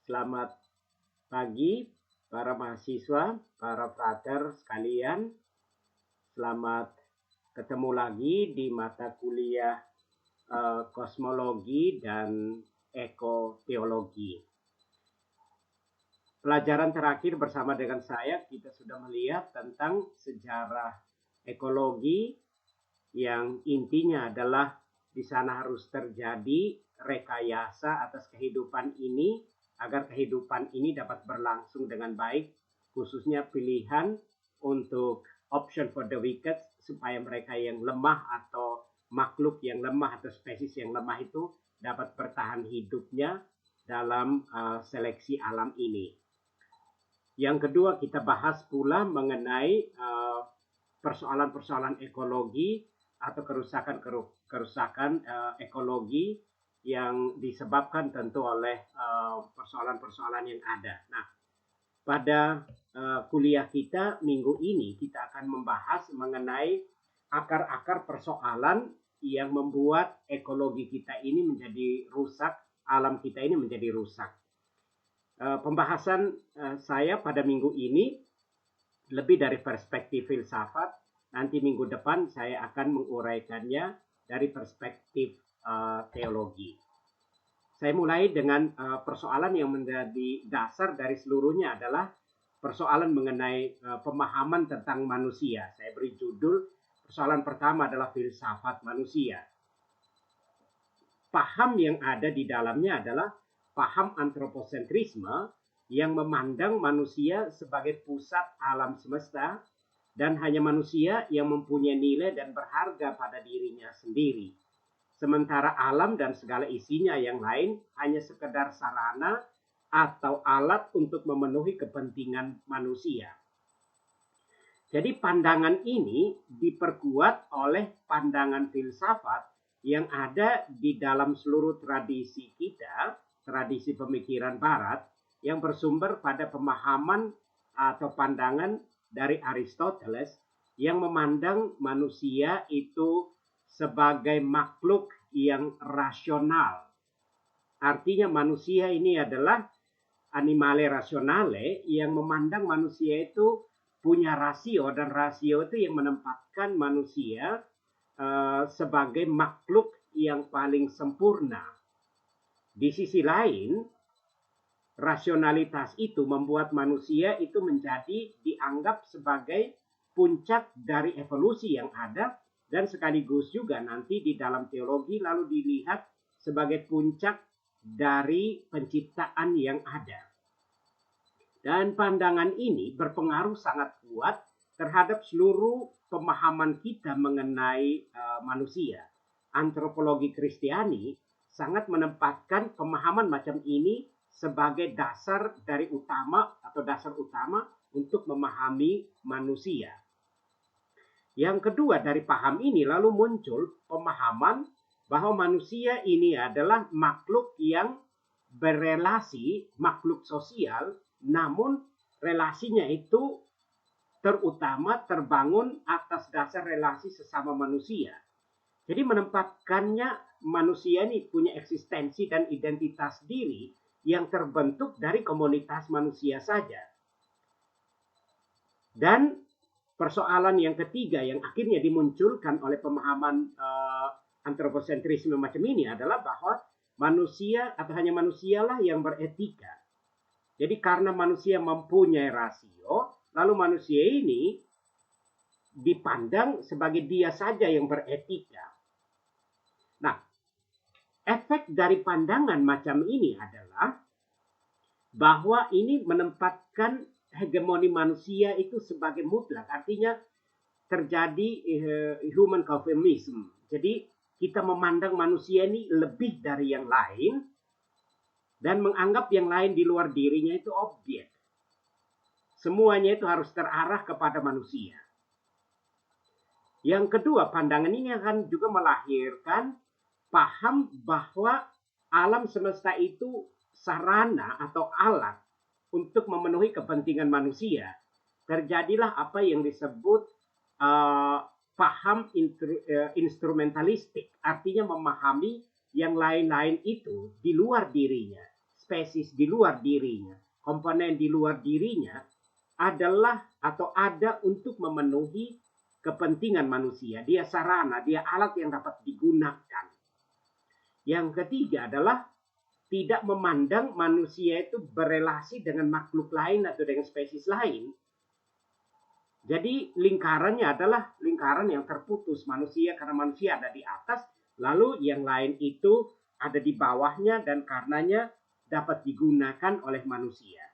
Selamat pagi para mahasiswa, para frater sekalian. Selamat ketemu lagi di mata kuliah kosmologi dan ekoteologi. Pelajaran terakhir bersama dengan saya, kita sudah melihat tentang sejarah ekologi yang intinya adalah di sana harus terjadi rekayasa atas kehidupan ini agar kehidupan ini dapat berlangsung dengan baik, khususnya pilihan untuk option for the wicked, supaya mereka yang lemah atau makhluk yang lemah atau spesies yang lemah itu dapat bertahan hidupnya dalam seleksi alam ini. Yang kedua, kita bahas pula mengenai persoalan-persoalan ekologi atau kerusakan ekologi yang disebabkan tentu oleh persoalan-persoalan yang ada. Nah, pada kuliah kita minggu ini kita akan membahas mengenai akar-akar persoalan yang membuat ekologi kita ini menjadi rusak, alam kita ini menjadi rusak. Pembahasan saya pada minggu ini lebih dari perspektif filsafat. Nanti minggu depan saya akan menguraikannya dari perspektif teologi. Saya mulai dengan persoalan yang menjadi dasar dari seluruhnya adalah persoalan mengenai pemahaman tentang manusia. Saya beri judul, persoalan pertama adalah filsafat manusia. Paham yang ada di dalamnya adalah paham antroposentrisme yang memandang manusia sebagai pusat alam semesta dan hanya manusia yang mempunyai nilai dan berharga pada dirinya sendiri. Sementara alam dan segala isinya yang lain hanya sekedar sarana atau alat untuk memenuhi kepentingan manusia. Jadi pandangan ini diperkuat oleh pandangan filsafat yang ada di dalam seluruh tradisi kita, tradisi pemikiran barat, yang bersumber pada pemahaman atau pandangan dari Aristoteles yang memandang manusia itu sebagai makhluk yang rasional. Artinya manusia ini adalah animale rationale yang memandang manusia itu punya rasio, dan rasio itu yang menempatkan manusia sebagai makhluk yang paling sempurna. Di sisi lain, rasionalitas itu membuat manusia itu menjadi dianggap sebagai puncak dari evolusi yang ada, dan sekaligus juga nanti di dalam teologi lalu dilihat sebagai puncak dari penciptaan yang ada. Dan pandangan ini berpengaruh sangat kuat terhadap seluruh pemahaman kita mengenai manusia. Antropologi Kristiani sangat menempatkan pemahaman macam ini sebagai dasar dari utama atau dasar utama untuk memahami manusia. Yang kedua, dari paham ini lalu muncul pemahaman bahwa manusia ini adalah makhluk yang berelasi, makhluk sosial, namun relasinya itu terutama terbangun atas dasar relasi sesama manusia. Jadi menempatkannya manusia ini punya eksistensi dan identitas diri yang terbentuk dari komunitas manusia saja. Dan persoalan yang ketiga yang akhirnya dimunculkan oleh pemahaman antroposentrisme macam ini adalah bahwa manusia atau hanya manusialah yang beretika. Jadi karena manusia mempunyai rasio, lalu manusia ini dipandang sebagai dia saja yang beretika. Nah, efek dari pandangan macam ini adalah bahwa ini menempatkan hegemoni manusia itu sebagai mutlak. Artinya terjadi human conformism. Jadi kita memandang manusia ini lebih dari yang lain dan menganggap yang lain di luar dirinya itu objek. Semuanya itu harus terarah kepada manusia. Yang kedua, pandangan ini akan juga melahirkan paham bahwa alam semesta itu sarana atau alat untuk memenuhi kepentingan manusia. Terjadilah apa yang disebut paham instrumentalistik, artinya memahami yang lain-lain itu di luar dirinya spesies di luar dirinya, komponen di luar dirinya adalah atau ada untuk memenuhi kepentingan manusia. Dia sarana, dia alat yang dapat digunakan. Yang ketiga adalah tidak memandang manusia itu berelasi dengan makhluk lain atau dengan spesies lain. Jadi lingkarannya adalah lingkaran yang terputus manusia, karena manusia ada di atas, lalu yang lain itu ada di bawahnya dan karenanya dapat digunakan oleh manusia.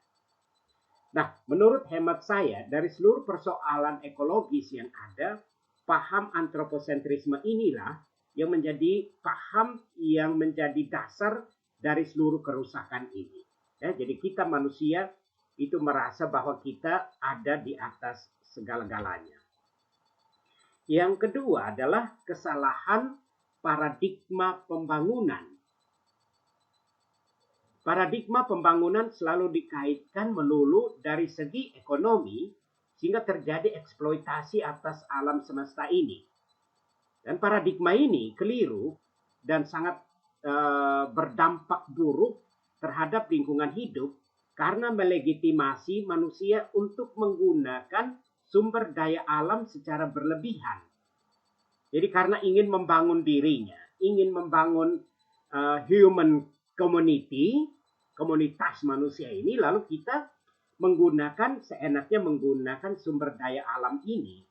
Nah, menurut hemat saya, dari seluruh persoalan ekologis yang ada, paham antroposentrisme inilah yang menjadi paham yang menjadi dasar dari seluruh kerusakan ini. Ya, jadi kita manusia itu merasa bahwa kita ada di atas segala-galanya. Yang kedua adalah kesalahan paradigma pembangunan. Paradigma pembangunan selalu dikaitkan melulu dari segi ekonomi sehingga terjadi eksploitasi atas alam semesta ini. Dan paradigma ini keliru dan sangat berdampak buruk terhadap lingkungan hidup karena melegitimasi manusia untuk menggunakan sumber daya alam secara berlebihan. Jadi karena ingin membangun dirinya, ingin membangun human community, komunitas manusia ini, lalu kita seenaknya menggunakan sumber daya alam ini.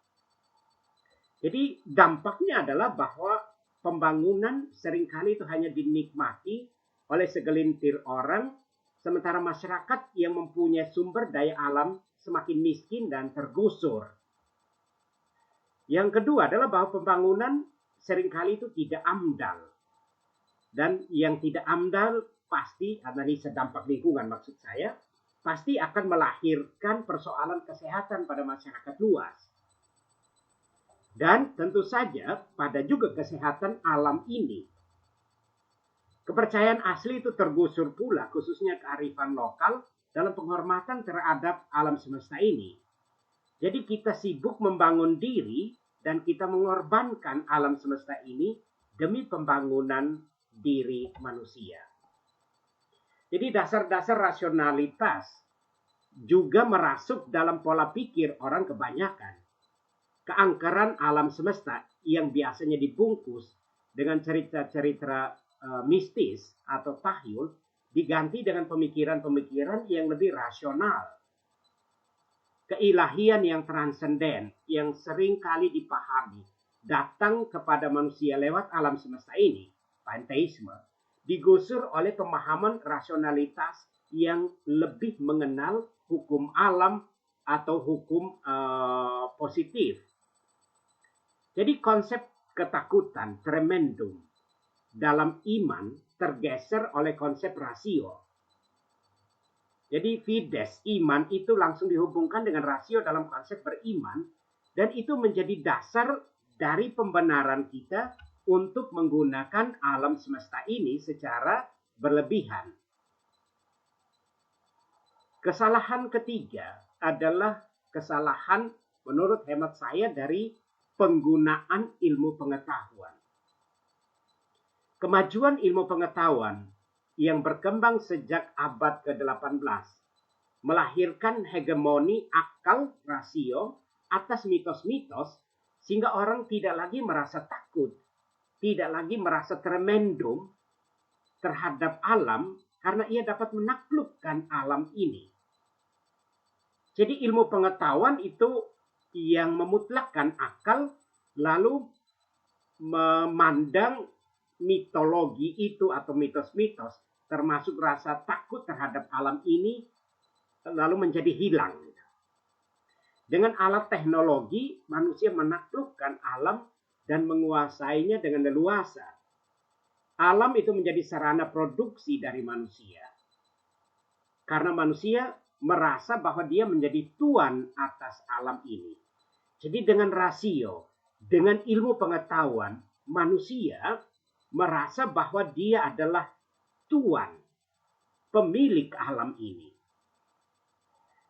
Jadi dampaknya adalah bahwa pembangunan seringkali itu hanya dinikmati oleh segelintir orang, sementara masyarakat yang mempunyai sumber daya alam semakin miskin dan tergusur. Yang kedua adalah bahwa pembangunan seringkali itu tidak amdal. Dan yang tidak amdal pasti, analisa dampak lingkungan maksud saya, pasti akan melahirkan persoalan kesehatan pada masyarakat luas. Dan tentu saja pada juga kesehatan alam ini. Kepercayaan asli itu tergusur pula, khususnya kearifan lokal dalam penghormatan terhadap alam semesta ini. Jadi kita sibuk membangun diri dan kita mengorbankan alam semesta ini demi pembangunan diri manusia. Jadi dasar-dasar rasionalitas juga merasuk dalam pola pikir orang kebanyakan. Keangkeran alam semesta yang biasanya dibungkus dengan cerita-cerita mistis atau tahyul diganti dengan pemikiran-pemikiran yang lebih rasional. Keilahian yang transenden yang sering kali dipahami datang kepada manusia lewat alam semesta ini, panteisme, digusur oleh pemahaman rasionalitas yang lebih mengenal hukum alam atau hukum positif. Jadi konsep ketakutan, tremendum, dalam iman tergeser oleh konsep rasio. Jadi fides, iman itu langsung dihubungkan dengan rasio dalam konsep beriman. Dan itu menjadi dasar dari pembenaran kita untuk menggunakan alam semesta ini secara berlebihan. Kesalahan ketiga adalah kesalahan menurut hemat saya dari penggunaan ilmu pengetahuan. Kemajuan ilmu pengetahuan yang berkembang sejak abad ke-18 melahirkan hegemoni akal rasio atas mitos-mitos sehingga orang tidak lagi merasa takut, tidak lagi merasa tremendum terhadap alam karena ia dapat menaklukkan alam ini. Jadi ilmu pengetahuan itu yang memutlakkan akal lalu memandang mitologi itu atau mitos-mitos termasuk rasa takut terhadap alam ini lalu menjadi hilang. Dengan alat teknologi manusia menaklukkan alam dan menguasainya dengan leluasa. Alam itu menjadi sarana produksi dari manusia. Karena manusia merasa bahwa dia menjadi tuan atas alam ini. Jadi dengan rasio, dengan ilmu pengetahuan, manusia merasa bahwa dia adalah tuan, pemilik alam ini.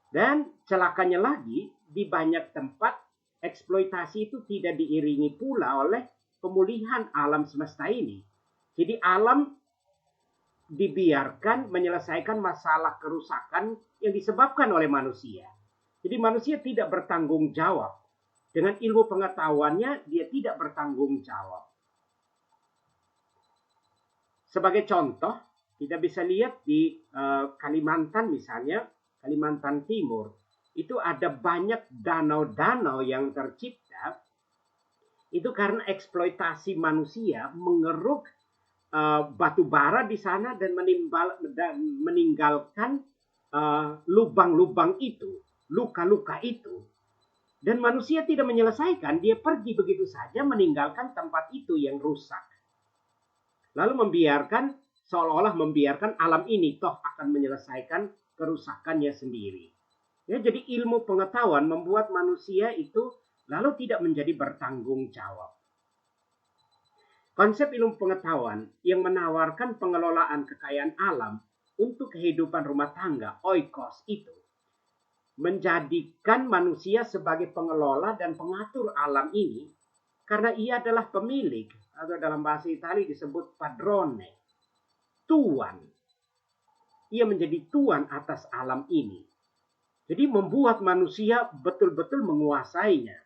Dan celakanya lagi, di banyak tempat eksploitasi itu tidak diiringi pula oleh pemulihan alam semesta ini. Jadi alam dibiarkan menyelesaikan masalah kerusakan yang disebabkan oleh manusia. Jadi manusia tidak bertanggung jawab. Dengan ilmu pengetahuannya, dia tidak bertanggung jawab. Sebagai contoh, kita bisa lihat di Kalimantan misalnya, Kalimantan Timur, itu ada banyak danau-danau yang tercipta, itu karena eksploitasi manusia mengeruk batu bara di sana dan meninggalkan lubang-lubang itu, luka-luka itu. Dan manusia tidak menyelesaikan, dia pergi begitu saja meninggalkan tempat itu yang rusak. Lalu membiarkan, seolah-olah membiarkan alam ini toh akan menyelesaikan kerusakannya sendiri. Ya, jadi ilmu pengetahuan membuat manusia itu lalu tidak menjadi bertanggung jawab. Konsep ilmu pengetahuan yang menawarkan pengelolaan kekayaan alam untuk kehidupan rumah tangga, oikos itu, menjadikan manusia sebagai pengelola dan pengatur alam ini karena ia adalah pemilik, atau dalam bahasa Italia disebut padrone, tuan. Ia menjadi tuan atas alam ini. Jadi membuat manusia betul-betul menguasainya.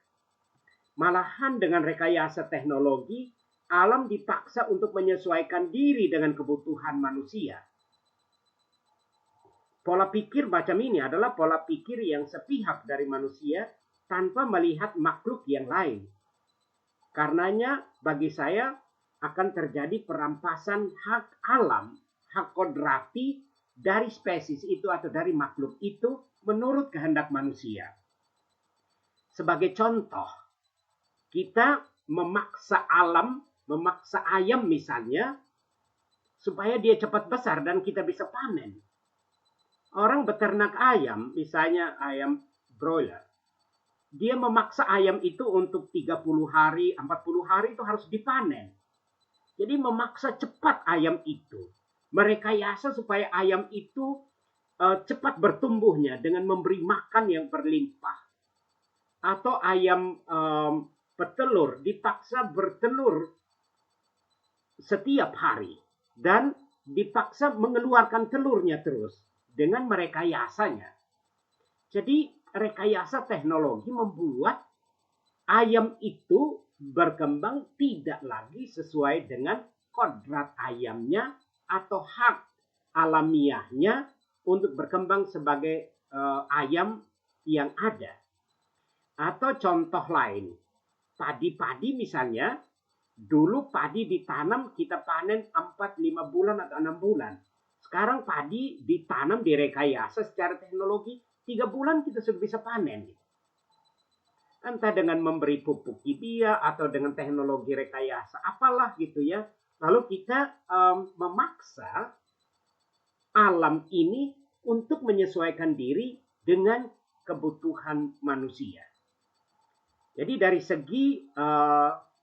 Malahan dengan rekayasa teknologi, alam dipaksa untuk menyesuaikan diri dengan kebutuhan manusia. Pola pikir macam ini adalah pola pikir yang sepihak dari manusia tanpa melihat makhluk yang lain. Karenanya bagi saya akan terjadi perampasan hak alam, hak kodrati dari spesies itu atau dari makhluk itu menurut kehendak manusia. Sebagai contoh, kita memaksa alam, memaksa ayam misalnya, supaya dia cepat besar dan kita bisa panen. Orang beternak ayam, misalnya ayam broiler, dia memaksa ayam itu untuk 30 hari, 40 hari itu harus dipanen. Jadi memaksa cepat ayam itu. Merekayasa supaya ayam itu cepat bertumbuhnya dengan memberi makan yang berlimpah. Atau ayam petelur dipaksa bertelur setiap hari. Dan dipaksa mengeluarkan telurnya terus dengan merekayasanya. Jadi rekayasa teknologi membuat ayam itu berkembang tidak lagi sesuai dengan kodrat ayamnya atau hak alamiahnya untuk berkembang sebagai ayam yang ada. Atau contoh lain, padi-padi misalnya, dulu padi ditanam kita panen 4-5 bulan atau 6 bulan. Sekarang padi ditanam direkayasa secara teknologi 3 bulan kita sudah bisa panen. Entah dengan memberi pupuk kimia atau dengan teknologi rekayasa apalah gitu ya. Lalu kita memaksa alam ini untuk menyesuaikan diri dengan kebutuhan manusia. Jadi dari segi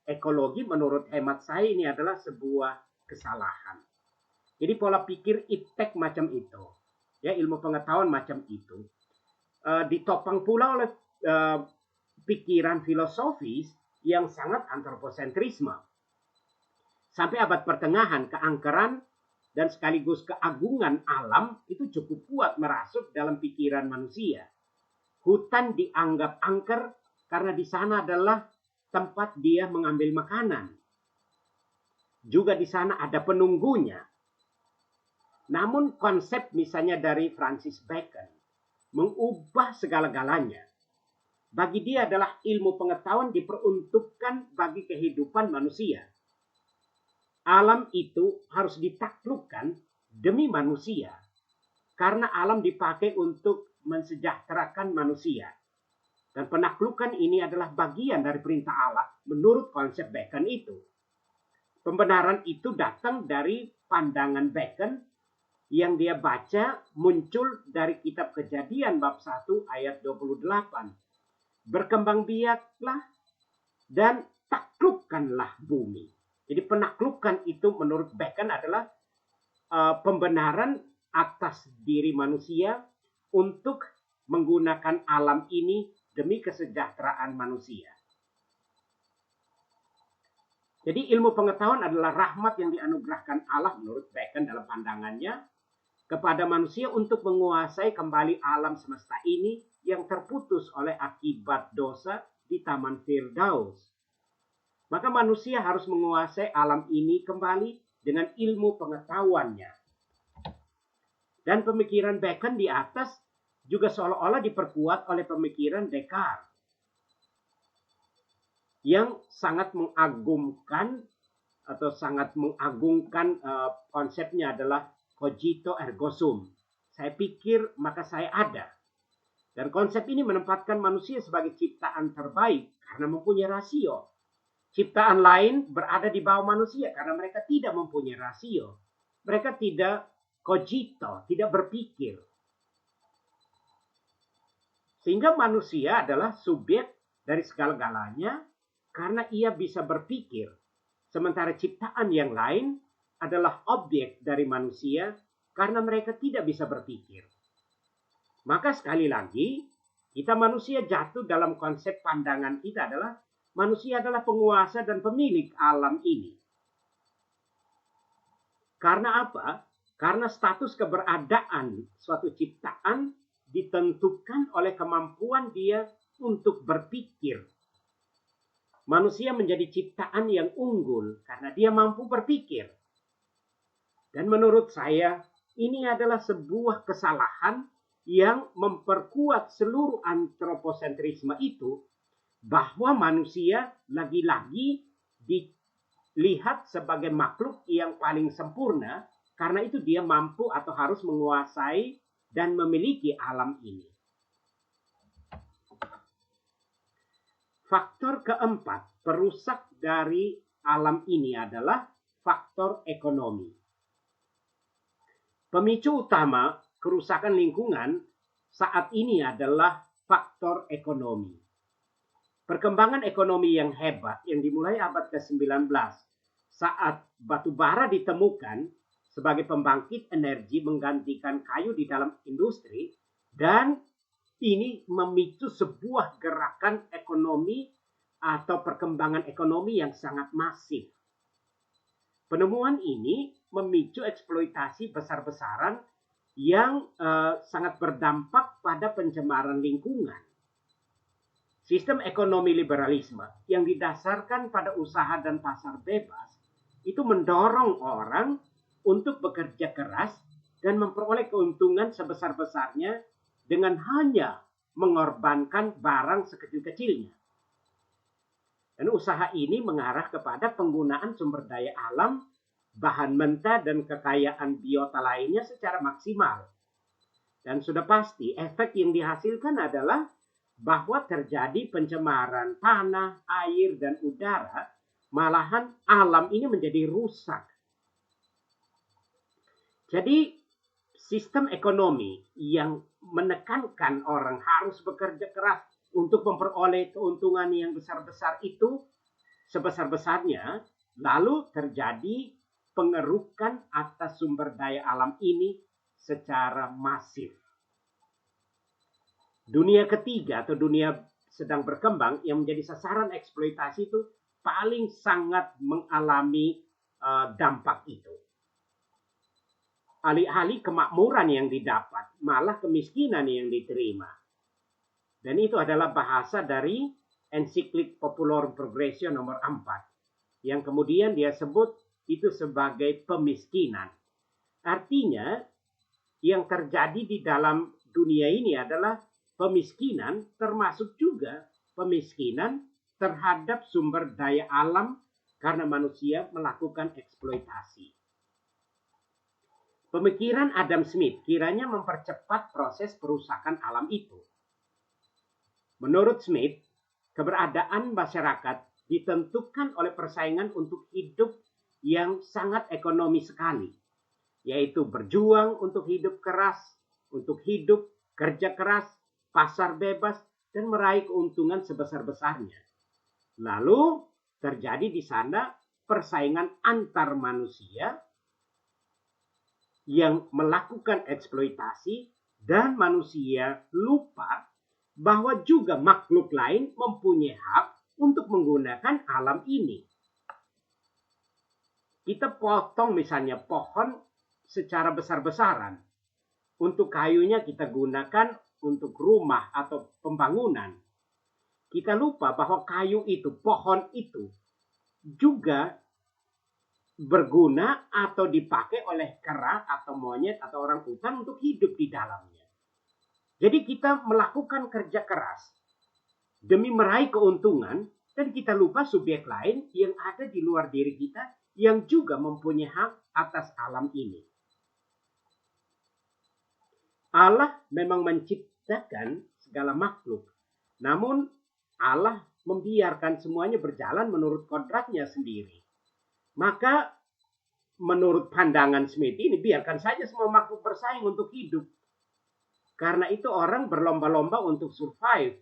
ekologi menurut hemat saya ini adalah sebuah kesalahan. Jadi pola pikir iptek macam itu, ya ilmu pengetahuan macam itu, ditopang pula oleh pikiran filosofis yang sangat antroposentrisme. Sampai abad pertengahan, keangkeran dan sekaligus keagungan alam itu cukup kuat merasuk dalam pikiran manusia. Hutan dianggap angker karena di sana adalah tempat dia mengambil makanan. Juga di sana ada penunggunya. Namun konsep misalnya dari Francis Bacon mengubah segala-galanya. Bagi dia adalah ilmu pengetahuan diperuntukkan bagi kehidupan manusia. Alam itu harus ditaklukkan demi manusia. Karena alam dipakai untuk mensejahterakan manusia. Dan penaklukan ini adalah bagian dari perintah Allah menurut konsep Bacon itu. Pembenaran itu datang dari pandangan Bacon yang dia baca muncul dari kitab Kejadian bab 1 ayat 28. Berkembang biaklah dan taklukkanlah bumi. Jadi penaklukan itu menurut Bacon adalah pembenaran atas diri manusia untuk menggunakan alam ini demi kesejahteraan manusia. Jadi ilmu pengetahuan adalah rahmat yang dianugerahkan Allah menurut Bacon dalam pandangannya kepada manusia untuk menguasai kembali alam semesta ini yang terputus oleh akibat dosa di Taman Firdaus. Maka manusia harus menguasai alam ini kembali dengan ilmu pengetahuannya. Dan pemikiran Bacon di atas juga seolah-olah diperkuat oleh pemikiran Descartes yang sangat mengagumkan konsepnya adalah cogito ergo sum. Saya pikir maka saya ada. Dan konsep ini menempatkan manusia sebagai ciptaan terbaik karena mempunyai rasio. Ciptaan lain berada di bawah manusia karena mereka tidak mempunyai rasio. Mereka tidak cogito, tidak berpikir. Sehingga manusia adalah subjek dari segala-galanya karena ia bisa berpikir. Sementara ciptaan yang lain adalah objek dari manusia karena mereka tidak bisa berpikir. Maka sekali lagi, kita manusia jatuh dalam konsep pandangan kita adalah manusia adalah penguasa dan pemilik alam ini. Karena apa? Karena status keberadaan suatu ciptaan ditentukan oleh kemampuan dia untuk berpikir. Manusia menjadi ciptaan yang unggul karena dia mampu berpikir. Dan menurut saya, ini adalah sebuah kesalahan yang memperkuat seluruh antroposentrisme itu, bahwa manusia lagi-lagi dilihat sebagai makhluk yang paling sempurna, karena itu dia mampu atau harus menguasai dan memiliki alam ini. Faktor keempat, perusak dari alam ini adalah faktor ekonomi. Pemicu utama kerusakan lingkungan saat ini adalah faktor ekonomi. Perkembangan ekonomi yang hebat yang dimulai abad ke-19 saat batu bara ditemukan sebagai pembangkit energi menggantikan kayu di dalam industri, dan ini memicu sebuah gerakan ekonomi atau perkembangan ekonomi yang sangat masif. Penemuan ini memicu eksploitasi besar-besaran yang sangat berdampak pada pencemaran lingkungan. Sistem ekonomi liberalisme yang didasarkan pada usaha dan pasar bebas itu mendorong orang untuk bekerja keras dan memperoleh keuntungan sebesar-besarnya dengan hanya mengorbankan barang sekecil-kecilnya. Dan usaha ini mengarah kepada penggunaan sumber daya alam, bahan mentah, dan kekayaan biota lainnya secara maksimal. Dan sudah pasti efek yang dihasilkan adalah bahwa terjadi pencemaran tanah, air, dan udara. Malahan alam ini menjadi rusak. Jadi sistem ekonomi yang menekankan orang harus bekerja keras untuk memperoleh keuntungan yang besar-besar itu sebesar-besarnya, lalu terjadi pengerukan atas sumber daya alam ini secara masif. Dunia ketiga atau dunia sedang berkembang yang menjadi sasaran eksploitasi itu paling sangat mengalami dampak itu. Alih-alih kemakmuran yang didapat, malah kemiskinan yang diterima. Dan itu adalah bahasa dari ensiklik Populorum Progressio nomor 4. Yang kemudian dia sebut itu sebagai pemiskinan. Artinya yang terjadi di dalam dunia ini adalah pemiskinan, termasuk juga pemiskinan terhadap sumber daya alam karena manusia melakukan eksploitasi. Pemikiran Adam Smith kiranya mempercepat proses perusakan alam itu. Menurut Smith, keberadaan masyarakat ditentukan oleh persaingan untuk hidup yang sangat ekonomi sekali, yaitu berjuang untuk hidup keras, untuk hidup kerja keras, pasar bebas, dan meraih keuntungan sebesar-besarnya. Lalu terjadi di sana persaingan antar manusia yang melakukan eksploitasi, dan manusia lupa bahwa juga makhluk lain mempunyai hak untuk menggunakan alam ini. Kita potong misalnya pohon secara besar-besaran. Untuk kayunya kita gunakan untuk rumah atau pembangunan. Kita lupa bahwa kayu itu, pohon itu juga berguna atau dipakai oleh kera atau monyet atau orang hutan untuk hidup di dalamnya. Jadi kita melakukan kerja keras demi meraih keuntungan dan kita lupa subjek lain yang ada di luar diri kita yang juga mempunyai hak atas alam ini. Allah memang menciptakan segala makhluk, namun Allah membiarkan semuanya berjalan menurut kodratnya sendiri. Maka menurut pandangan Smith ini, biarkan saja semua makhluk bersaing untuk hidup. Karena itu orang berlomba-lomba untuk survive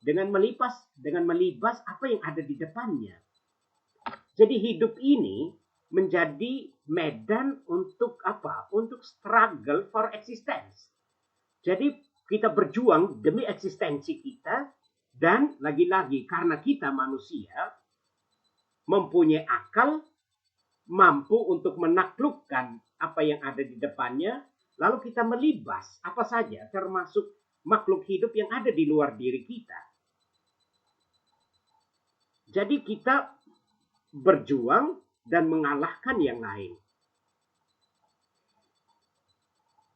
dengan melibas apa yang ada di depannya. Jadi hidup ini menjadi medan untuk apa? Untuk struggle for existence. Jadi kita berjuang demi eksistensi kita dan lagi-lagi karena kita manusia mempunyai akal, mampu untuk menaklukkan apa yang ada di depannya, lalu kita melibas apa saja termasuk makhluk hidup yang ada di luar diri kita. Jadi kita berjuang dan mengalahkan yang lain.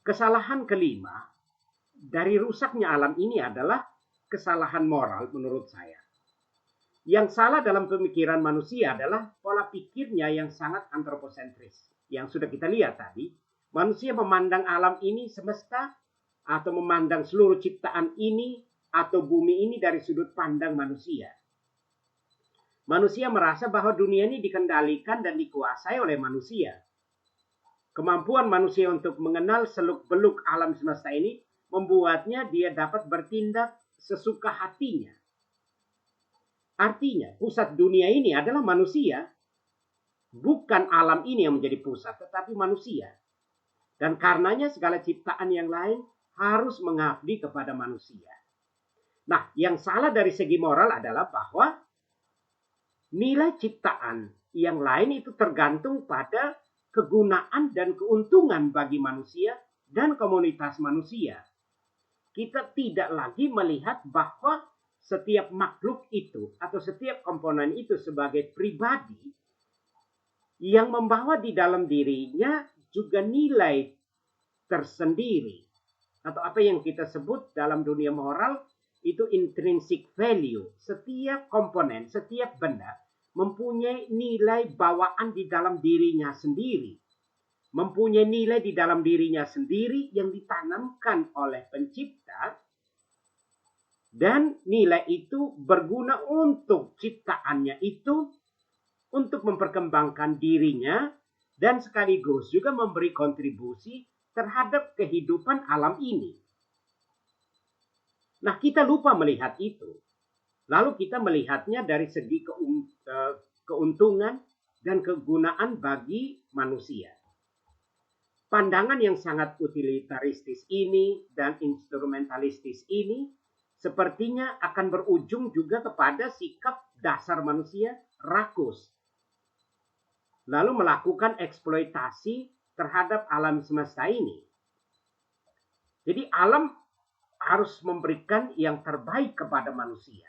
Kesalahan kelima dari rusaknya alam ini adalah kesalahan moral menurut saya. Yang salah dalam pemikiran manusia adalah pola pikirnya yang sangat antroposentris. Yang sudah kita lihat tadi, manusia memandang alam ini semesta atau memandang seluruh ciptaan ini atau bumi ini dari sudut pandang manusia. Manusia merasa bahwa dunia ini dikendalikan dan dikuasai oleh manusia. Kemampuan manusia untuk mengenal seluk-beluk alam semesta ini membuatnya dia dapat bertindak sesuka hatinya. Artinya, pusat dunia ini adalah manusia. Bukan alam ini yang menjadi pusat, tetapi manusia. Dan karenanya segala ciptaan yang lain harus mengabdi kepada manusia. Nah, yang salah dari segi moral adalah bahwa nilai ciptaan yang lain itu tergantung pada kegunaan dan keuntungan bagi manusia dan komunitas manusia. Kita tidak lagi melihat bahwa setiap makhluk itu atau setiap komponen itu sebagai pribadi yang membawa di dalam dirinya juga nilai tersendiri atau apa yang kita sebut dalam dunia moral itu intrinsic value. Setiap komponen, setiap benda mempunyai nilai bawaan di dalam dirinya sendiri. Mempunyai nilai di dalam dirinya sendiri yang ditanamkan oleh pencipta, dan nilai itu berguna untuk ciptaannya itu untuk memperkembangkan dirinya dan sekaligus juga memberi kontribusi terhadap kehidupan alam ini. Nah, kita lupa melihat itu. Lalu kita melihatnya dari segi keuntungan dan kegunaan bagi manusia. Pandangan yang sangat utilitaristis ini dan instrumentalistis ini sepertinya akan berujung juga kepada sikap dasar manusia rakus. Lalu melakukan eksploitasi terhadap alam semesta ini. Jadi alam harus memberikan yang terbaik kepada manusia.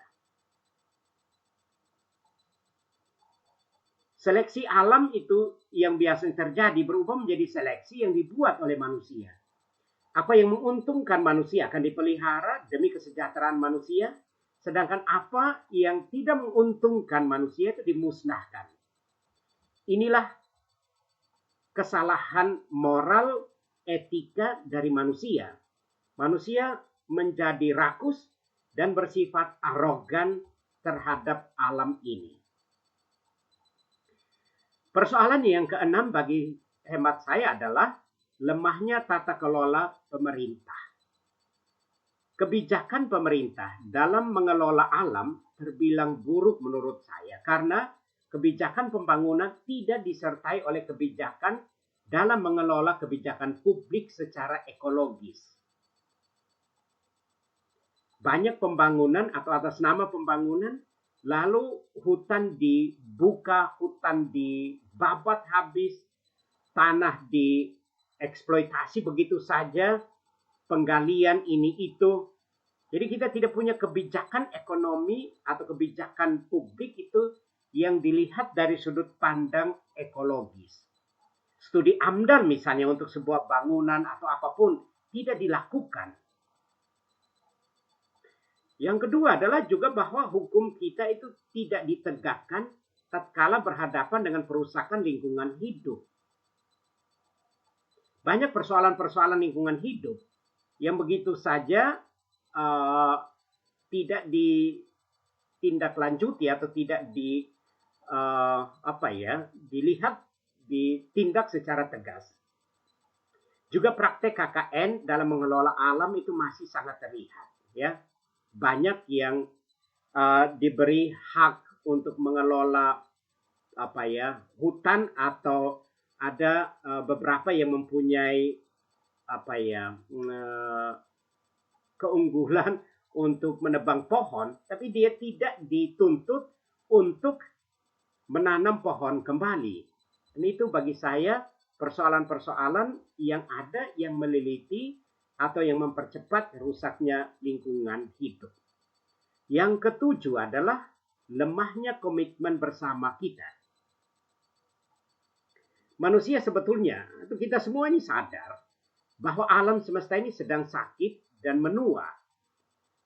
Seleksi alam itu yang biasa terjadi berubah menjadi seleksi yang dibuat oleh manusia. Apa yang menguntungkan manusia akan dipelihara demi kesejahteraan manusia, sedangkan apa yang tidak menguntungkan manusia itu dimusnahkan. Inilah kesalahan moral etika dari manusia. Manusia menjadi rakus dan bersifat arogan terhadap alam ini. Persoalan yang keenam bagi hemat saya adalah lemahnya tata kelola pemerintah. Kebijakan pemerintah dalam mengelola alam terbilang buruk menurut saya karena kebijakan pembangunan tidak disertai oleh kebijakan dalam mengelola kebijakan publik secara ekologis. Banyak pembangunan atau atas nama pembangunan lalu hutan dibuka, hutan dibabat habis, tanah dieksploitasi begitu saja, penggalian ini itu. Jadi kita tidak punya kebijakan ekonomi atau kebijakan publik itu yang dilihat dari sudut pandang ekologis. Studi AMDAL misalnya untuk sebuah bangunan atau apapun tidak dilakukan. Yang kedua adalah juga bahwa hukum kita itu tidak ditegakkan tatkala berhadapan dengan perusakan lingkungan hidup. Banyak persoalan-persoalan lingkungan hidup yang begitu saja tidak ditindaklanjuti atau tidak dilihat, ditindak secara tegas. Juga praktek KKN dalam mengelola alam itu masih sangat terlihat, ya. Banyak yang diberi hak untuk mengelola hutan, atau ada beberapa yang mempunyai keunggulan untuk menebang pohon, tapi dia tidak dituntut untuk menanam pohon kembali. Dan itu bagi saya persoalan-persoalan yang ada yang meliliti atau yang mempercepat rusaknya lingkungan hidup. Yang ketujuh adalah lemahnya komitmen bersama kita. Manusia sebetulnya, itu kita semua ini sadar bahwa alam semesta ini sedang sakit dan menua.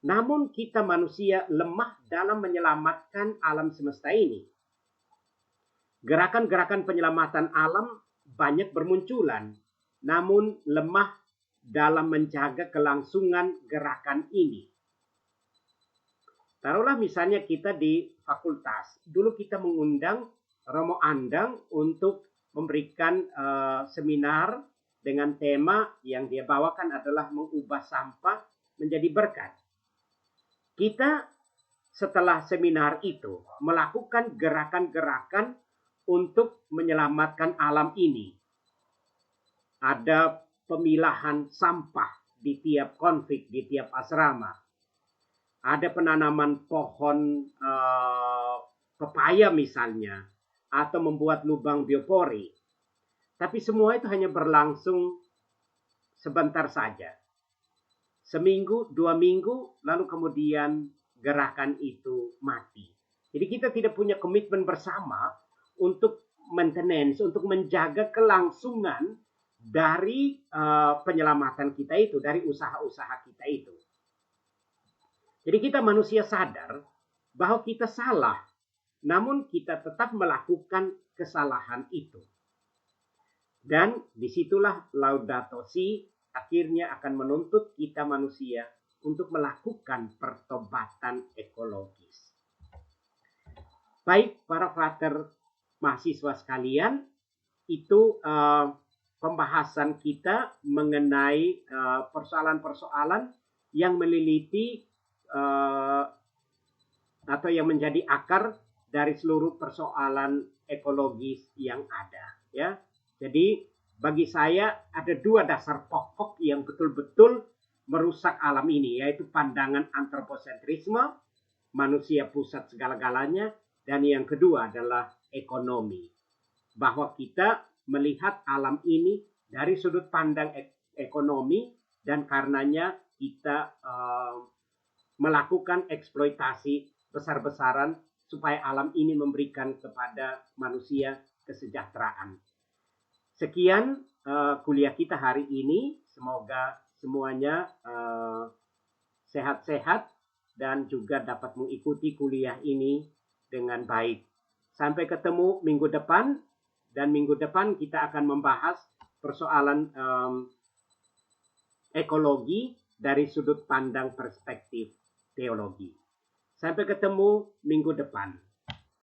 Namun kita manusia lemah dalam menyelamatkan alam semesta ini. Gerakan-gerakan penyelamatan alam banyak bermunculan, namun lemah dalam menjaga kelangsungan gerakan ini. Taruhlah misalnya kita di fakultas. Dulu kita mengundang Romo Andang untuk memberikan seminar dengan tema yang dia bawakan adalah mengubah sampah menjadi berkat. Kita setelah seminar itu melakukan gerakan-gerakan untuk menyelamatkan alam ini. Ada pemilahan sampah di tiap konflik, di tiap asrama. Ada penanaman pohon pepaya misalnya, atau membuat lubang biopori. Tapi semua itu hanya berlangsung sebentar saja. Seminggu, 2 minggu, lalu kemudian gerakan itu mati. Jadi kita tidak punya komitmen bersama untuk maintenance, untuk menjaga kelangsungan dari penyelamatan kita itu, dari usaha-usaha kita itu. Jadi kita manusia sadar bahwa kita salah, namun kita tetap melakukan kesalahan itu. Dan disitulah Laudato Si akhirnya akan menuntut kita manusia untuk melakukan pertobatan ekologis. Baik para frater mahasiswa sekalian, itu pembahasan kita mengenai persoalan-persoalan yang meliliti atau yang menjadi akar dari seluruh persoalan ekologis yang ada, ya. Jadi bagi saya ada 2 dasar pokok yang betul-betul merusak alam ini, yaitu pandangan antroposentrisme, manusia pusat segala-galanya, dan yang kedua adalah ekonomi. Bahwa kita melihat alam ini dari sudut pandang ekonomi, dan karenanya kita melakukan eksploitasi besar-besaran supaya alam ini memberikan kepada manusia kesejahteraan. Sekian kuliah kita hari ini. Semoga semuanya sehat-sehat dan juga dapat mengikuti kuliah ini dengan baik. Sampai ketemu minggu depan, dan minggu depan kita akan membahas persoalan ekologi dari sudut pandang perspektif teologi. Sampai ketemu minggu depan.